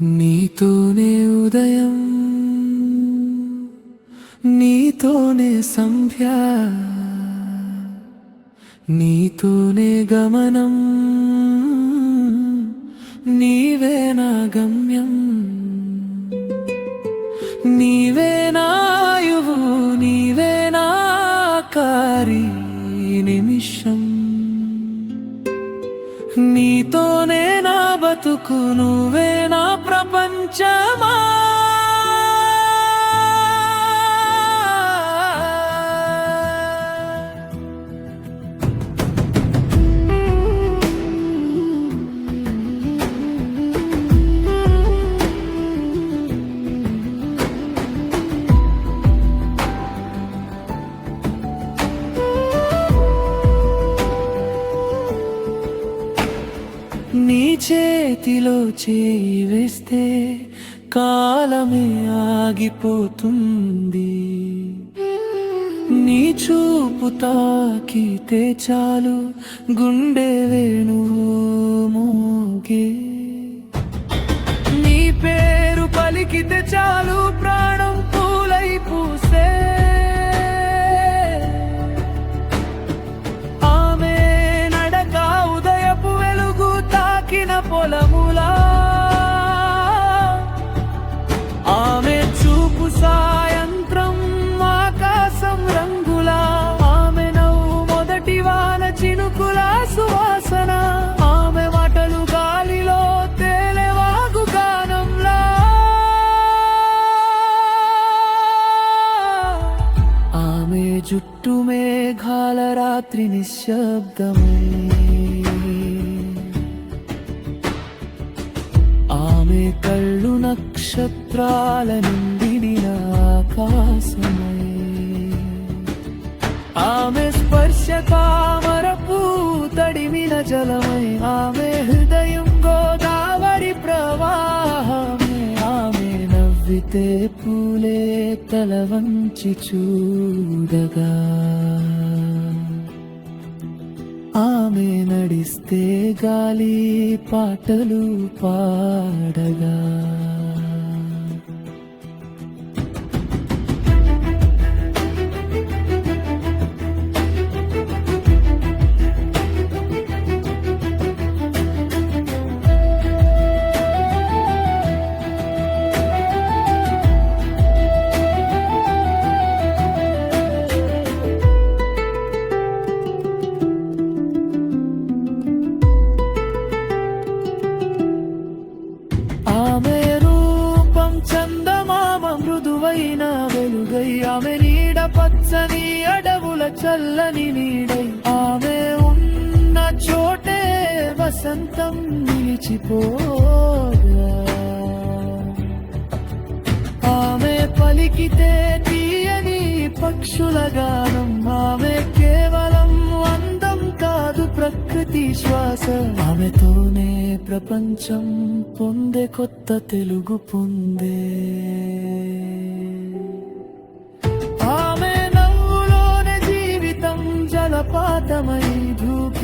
నీతోనే ఉదయం, నీతోనే సంధ్య, నీతోనే గమనం, నీవే నా గమ్యం, నీవే నాయువు, నీవే నా కారి నిమిషం, నీతోనే నా బతుకు, నువ్వే నా ప్రపంచమా. నీ చేతిలో చేయి వేస్తే కాలమే ఆగిపోతుంది, నీ చూపు తాకితే చాలు గుండె వేణువు మోగే, నీ పేరు పలికితే చాలు ప్రాణం పూలై పూసే, పొలములా ఆమె చూపు సాయంత్రం ఆకాశం రంగులా, ఆమె నవ్వు మొదటి వాన చినుకుల సువాసన, ఆమె మాటలు గాలిలో తేలెవాగు గానంలా, ఆమె జుట్టు మేఘాల రాత్రి నిశ్శబ్దమై, ఆమె కళ్ళు నక్షత్రాల నిండిన ఆకాశమై, ఆమె స్పర్శ తామరపు తడిమిన జలమై, ఆమె హృదయం గోదావరి ప్రవాహమే, ఆమె నవ్వితే పూలే తల వంచి చూడగా, ఆమె నడిస్తే గాలి పాటలు పాడగా. ఆమె రూపం చందమామ మృదువైన వెలుగై, ఆమె నీడ పచ్చని అడవుల చల్లని నీడై, ఆమె ఉన్న చోటే వసంతం నిలిచిపోగా, ఆమె పలికితే తీయని పక్షుల గానం, ఆమె కేవలం అందం కాదు ప్రకృతి శ్వాస, ఆమెతోనే ప్రపంచం పొందే కొత్త తెలుగు పొందే, ఆమె నవ్వులోనే జీవితం జలపాతమై దూకి